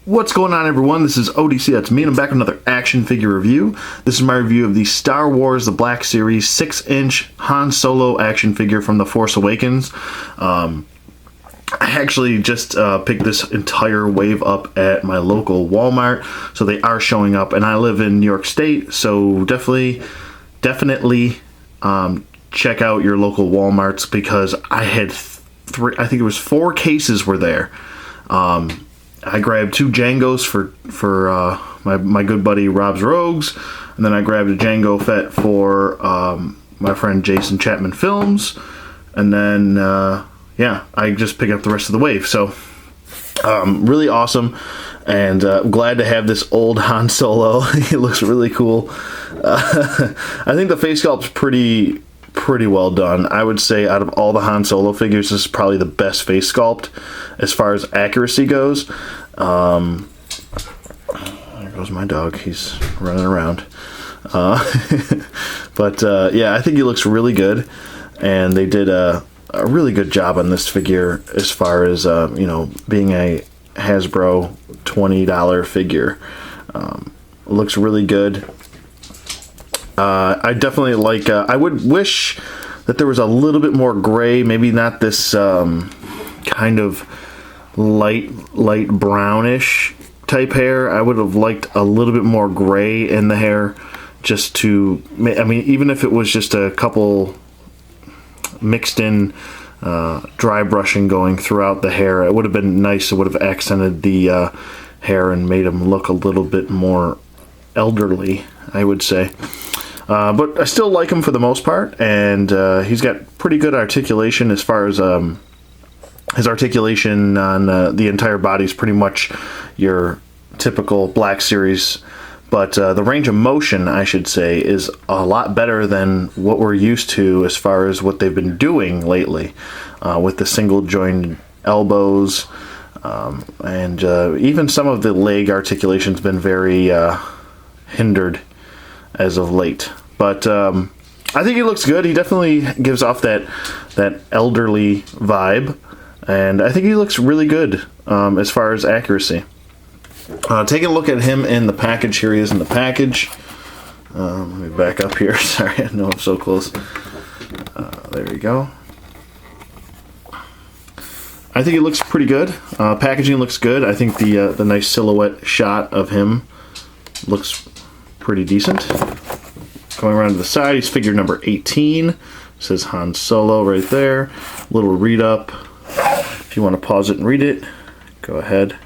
What's going on, everyone? This is ODC, that's me, and I'm back with another action figure review. This is my review of the Star Wars The Black Series 6-inch Han Solo action figure from The Force Awakens. I actually just picked this entire wave up at my local Walmart, so they are showing up, and I live in New York State, so definitely check out your local Walmarts, because I had I think it was 4 cases were there. I grabbed 2 Jangos for my good buddy Rob's Rogues, and then I grabbed a Jango Fett for my friend Jason Chapman Films, and then yeah, I just picked up the rest of the wave. So really awesome, and glad to have this old Han Solo. He looks really cool. I think the face sculpt's pretty well done. I would say out of all the Han Solo figures, this is probably the best face sculpt as far as accuracy goes. There goes my dog. He's running around. But yeah, I think he looks really good, and they did a really good job on this figure as far as you know, being a Hasbro $20 figure. Looks really good. I definitely like, I would wish that there was a little bit more gray, maybe not this kind of light brownish type hair. I would have liked a little bit more gray in the hair, just to, I mean, even if it was just a couple mixed in dry brushing going throughout the hair, it would have been nice. It would have accented the hair and made him look a little bit more elderly, I would say. But I still like him for the most part, and he's got pretty good articulation as far as his articulation on the entire body is pretty much your typical Black Series, but the range of motion, I should say, is a lot better than what we're used to as far as what they've been doing lately with the single jointed elbows, and even some of the leg articulation's been very hindered as of late. But I think he looks good. He definitely gives off that elderly vibe, and I think he looks really good as far as accuracy. Taking a look at him in the package. Here he is in the package. Let me back up here. Sorry, I know I'm so close. There we go. I think he looks pretty good. Packaging looks good. I think the nice silhouette shot of him looks pretty decent. Going around to the side, he's figure number 18. It says Han Solo right there. Little read up. If you want to pause it and read it, go ahead.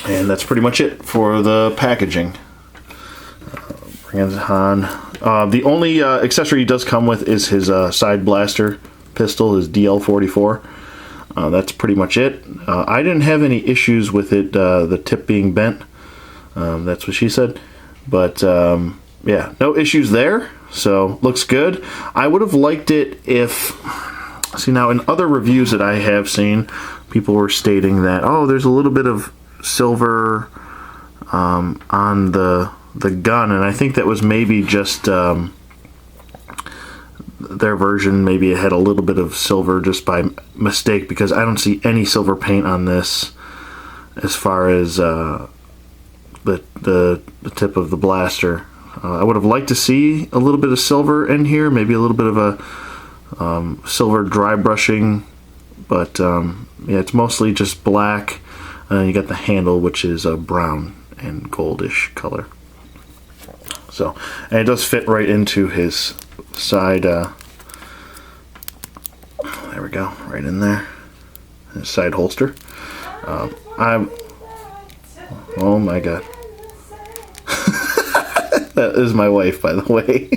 And that's pretty much it for the packaging. Bring in Han. The only accessory he does come with is his side blaster pistol, his DL-44. That's pretty much it. I didn't have any issues with it, the tip being bent. That's what she said. But yeah, no issues there, so looks good. I would have liked it if, see, now in other reviews that I have seen, people were stating that, oh, there's a little bit of silver on the gun, and I think that was maybe just their version. Maybe it had a little bit of silver just by mistake, because I don't see any silver paint on this as far as the tip of the blaster. I would have liked to see a little bit of silver in here, maybe a little bit of a silver dry brushing, but yeah, it's mostly just black, and then you got the handle, which is a brown and goldish color. So, and it does fit right into his side, there we go, right in there, his side holster. Oh my god. That is my wife, by the way.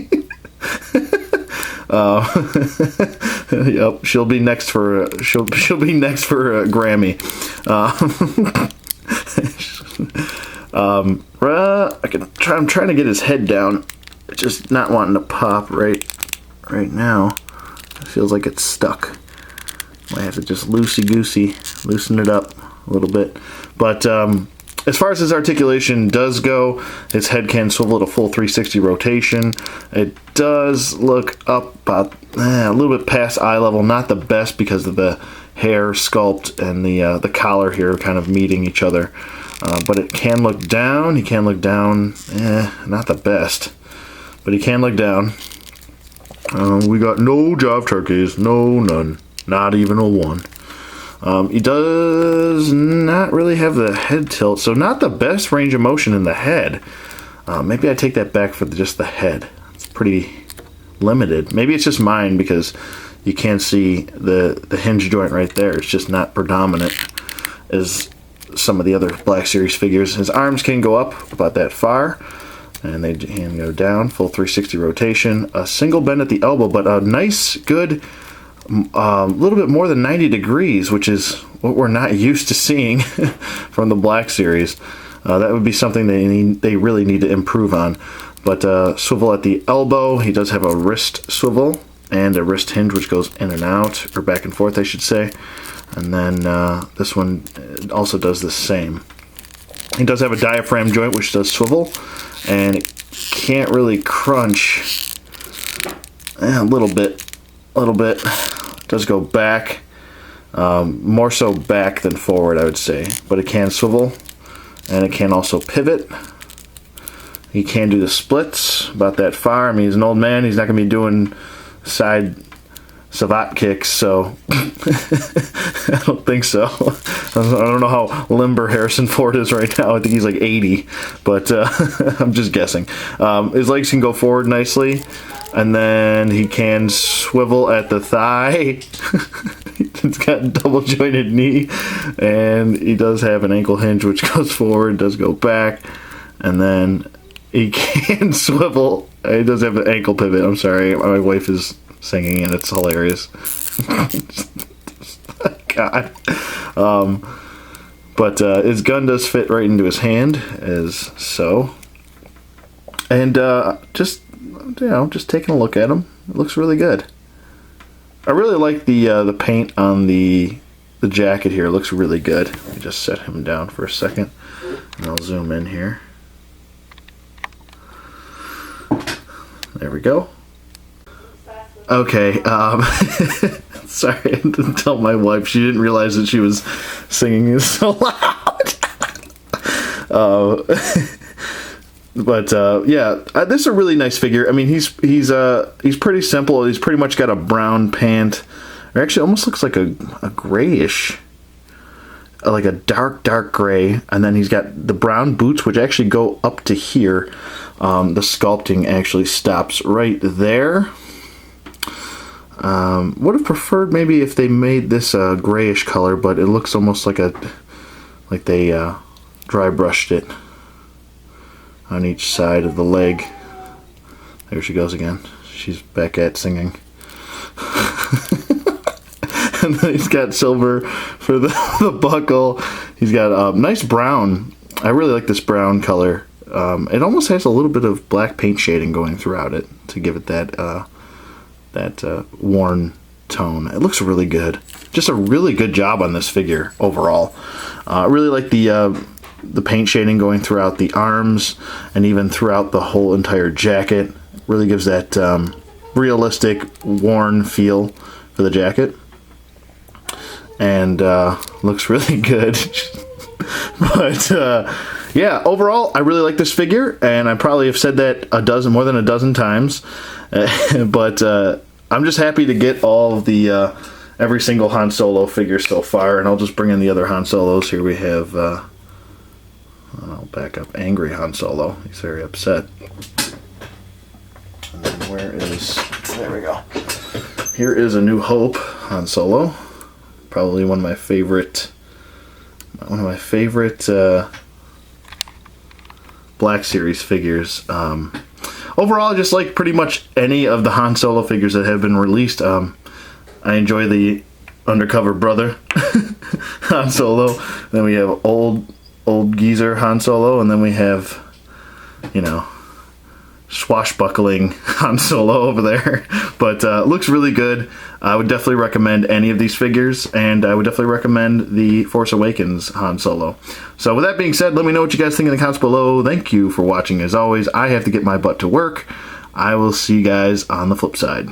Yep, she'll be next for she'll be next for a Grammy. I'm trying to get his head down. It's just not wanting to pop right now. It feels like it's stuck. Might have to just loosey-goosey loosen it up a little bit. But as far as his articulation does go, his head can swivel at a full 360 rotation. It does look up about a little bit past eye level. Not the best, because of the hair sculpt and the collar here kind of meeting each other. But it can look down. He can look down. Not the best, but he can look down. We got no jive turkeys, no none, not even a one. He does not really have the head tilt, so not the best range of motion in the head. Maybe I take that back for just the head. It's pretty limited. Maybe it's just mine because you can't see the hinge joint right there. It's just not predominant as some of the other Black Series figures. His arms can go up about that far, and they can go down, full 360 rotation. A single bend at the elbow, but a nice, good, little bit more than 90 degrees, which is what we're not used to seeing from the Black Series. That would be something they really need to improve on. But swivel at the elbow. He does have a wrist swivel and a wrist hinge, which goes in and out, or back and forth, I should say. And then this one also does the same. He does have a diaphragm joint, which does swivel, and it can't really crunch. A little bit. It does go back, more so back than forward, I would say. But it can swivel, and it can also pivot. He can do the splits about that far. I mean, he's an old man. He's not going to be doing side savate kicks, so I don't think so. I don't know how limber Harrison Ford is right now. I think he's like 80, but I'm just guessing. His legs can go forward nicely, and then he can swivel at the thigh. It's got a double jointed knee, and he does have an ankle hinge which goes forward, does go back, and then he can swivel. He does have an ankle pivot. I'm sorry, my wife is singing and it's hilarious. God. But his gun does fit right into his hand, as so. And just taking a look at him, it looks really good. I really like the paint on the jacket here. It looks really good. Let me just set him down for a second, and I'll zoom in here. There we go. Okay, sorry, I didn't tell my wife. She didn't realize that she was singing so loud. This is a really nice figure. I mean, he's pretty simple. He's pretty much got a brown pant. It actually almost looks like a grayish, like a dark gray. And then he's got the brown boots, which actually go up to here. The sculpting actually stops right there. Would have preferred maybe if they made this a grayish color, but it looks almost like they dry brushed it on each side of the leg. There she goes again. She's back at singing. And then he's got silver for the buckle. He's got a nice brown. I really like this brown color. It almost has a little bit of black paint shading going throughout it to give it that worn tone. It looks really good. Just a really good job on this figure overall. I really like the paint shading going throughout the arms and even throughout the whole entire jacket. Really gives that realistic, worn feel for the jacket. And looks really good. But yeah, overall, I really like this figure, and I probably have said that more than a dozen times. But I'm just happy to get all of the every single Han Solo figure so far, and I'll just bring in the other Han Solos. Here we have, I'll back up, Angry Han Solo. He's very upset. And then there we go. Here is A New Hope Han Solo. Probably one of my favorite Black Series figures. Overall, I just like pretty much any of the Han Solo figures that have been released. I enjoy the undercover brother Han Solo. Then we have old geezer Han Solo, and then we have, swashbuckling Han Solo over there. But looks really good. I would definitely recommend any of these figures, and I would definitely recommend the Force Awakens Han Solo. So with that being said, let me know what you guys think in the comments below. Thank you for watching. As always, I have to get my butt to work. I will see you guys on the flip side.